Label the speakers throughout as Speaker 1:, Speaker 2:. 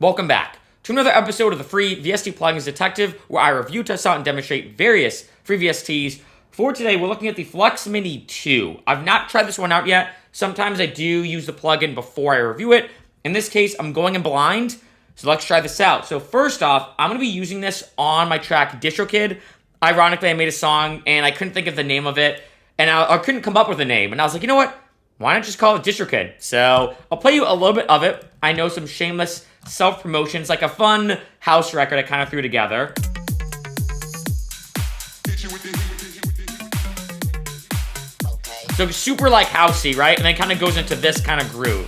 Speaker 1: Welcome back to another episode of the Free VST Plugins Detective, where I review, test out, and demonstrate various free VSTs. For today, we're looking at the Flux Mini 2. I've not tried this one out yet. Sometimes I do use the plugin before I review it. In this case, I'm going in blind, so let's try this out. So first off, I'm going to be using this on my track DistroKid. Ironically, I made a song, and I couldn't think of the name of it, and I couldn't come up with a name. And I was like, you know what? Why not just call it DistroKid? So I'll play you a little bit of it. I know some shameless self-promotions, like a fun house record I kind of threw together. So super like housey, right? And then kind of goes into this kind of groove.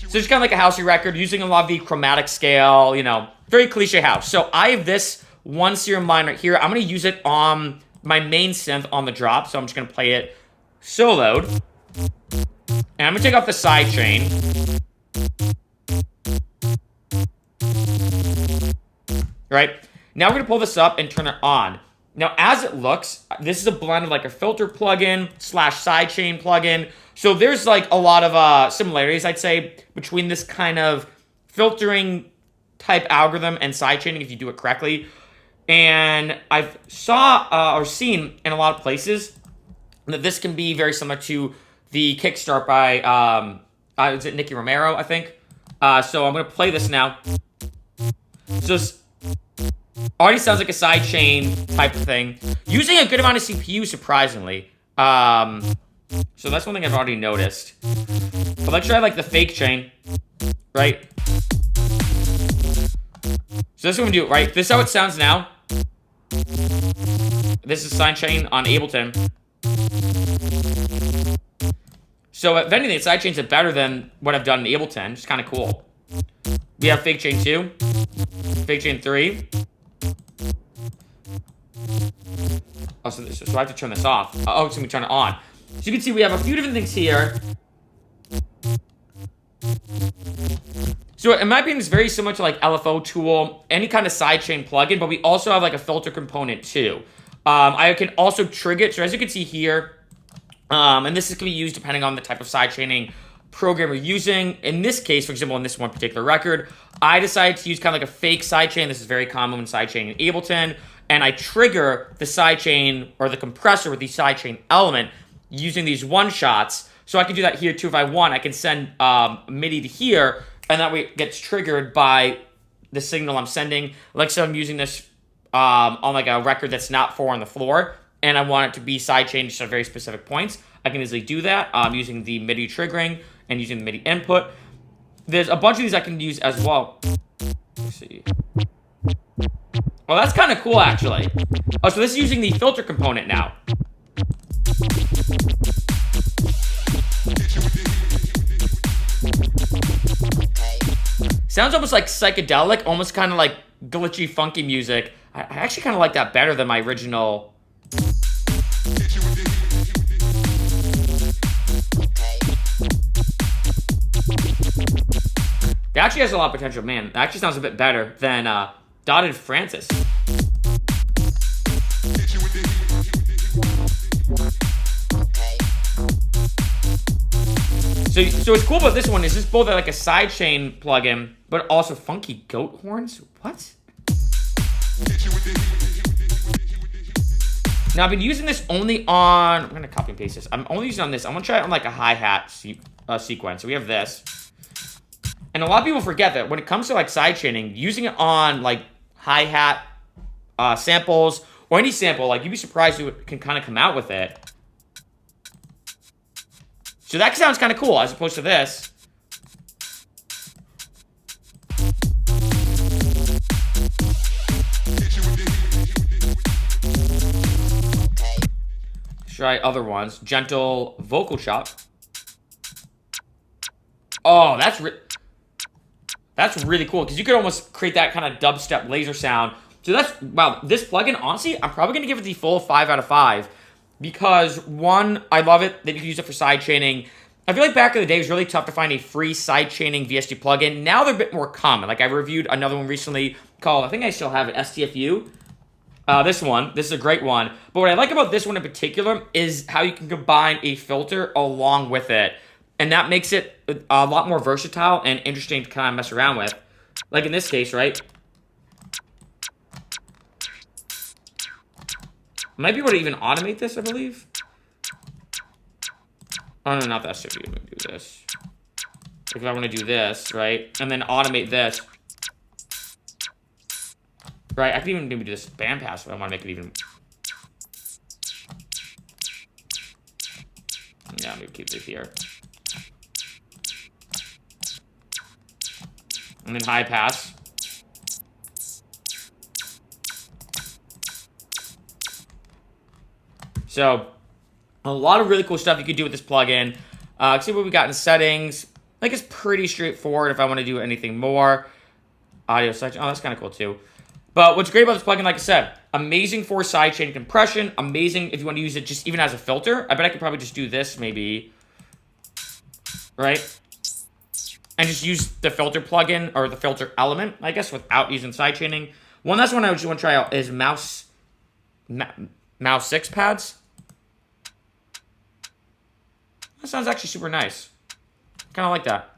Speaker 1: So it's kind of like a housey record, using a lot of the chromatic scale, you know, very cliche house. So I have this one serum line right here. I'm going to use it on my main synth on the drop. So I'm just going to play it soloed. And I'm going to take off the sidechain. Right? Now we're going to pull this up and turn it on. Now, as it looks, this is a blend of like a filter plugin / sidechain plugin. So there's like a lot of similarities, I'd say, between this kind of filtering type algorithm and sidechaining if you do it correctly. And I've saw or seen in a lot of places that this can be very similar to the Kickstart by, is it Nicky Romero, I think? So I'm going to play this now. So this already sounds like a sidechain type of thing. Using a good amount of CPU, surprisingly. So that's one thing I've already noticed. But let's try like the fake chain, right? So this is what we do, right? This is how it sounds now. This is sidechain on Ableton. So if anything, sidechains are better than what I've done in Ableton. It's kind of cool. We have fake chain 2, fake chain 3. Oh, so I have to turn this off. Oh, so we turn it on. So you can see we have a few different things here. So in my opinion, it's very similar to like LFO Tool, any kind of sidechain plugin, but we also have like a filter component too. I can also trigger it. So as you can see here, and this can be used depending on the type of sidechaining program you're using. In this case, for example, in this one particular record, I decided to use kind of like a fake sidechain. This is very common in sidechain in Ableton. And I trigger the sidechain or the compressor with the sidechain element using these one-shots. So I can do that here too if I want. I can send MIDI to here, and that way it gets triggered by the signal I'm sending. Like so I'm using this on like a record that's not 4 on the floor, and I want it to be sidechained to very specific points. I can easily do that using the MIDI triggering and using the MIDI input. There's a bunch of these I can use as well. Let's see. Oh, that's kind of cool, actually. Oh, so this is using the filter component now. Sounds almost like psychedelic, almost kind of like glitchy, funky music. I actually kind of like that better than my original. It actually has a lot of potential, man. It actually sounds a bit better than Dotted Francis. So what's cool about this one is this both like a sidechain plugin, but also funky goat horns. What? Now I've been using this only on. I'm gonna copy and paste this. I'm only using it on this. I'm gonna try it on like a hi-hat sequence. So we have this, and a lot of people forget that when it comes to like sidechaining, using it on like hi-hat samples or any sample, like you'd be surprised who can kind of come out with it. So that sounds kind of cool as opposed to this. Try other ones. Gentle vocal chop. Oh, that's really cool because you could almost create that kind of dubstep laser sound. So that's, wow, this plugin, honestly, I'm probably going to give it the full 5 out of 5 because, one, I love it that you can use it for sidechaining. I feel like back in the day, it was really tough to find a free sidechaining VST plugin. Now they're a bit more common. Like I reviewed another one recently called, I think I still have it, STFU. This is a great one. But what I like about this one in particular is how you can combine a filter along with it. And that makes it a lot more versatile and interesting to kind of mess around with. Like in this case, right? Might be able to even automate this, I believe. Oh, no, not that shit. We're going to do this. If I want to do this, right? And then automate this. Right, I can even maybe do this bandpass if I want to make it even... Yeah, maybe keep it here. And then high pass. So, a lot of really cool stuff you could do with this plugin. See what we got in settings. I think it's pretty straightforward if I want to do anything more. Audio section. Oh, that's kind of cool too. But what's great about this plugin, like I said, amazing for sidechain compression. Amazing if you want to use it just even as a filter. I bet I could probably just do this maybe. Right? And just use the filter plugin or the filter element, I guess, without using sidechaining. One last one I just want to try out is mouse 6 pads. That sounds actually super nice. Kind of like that.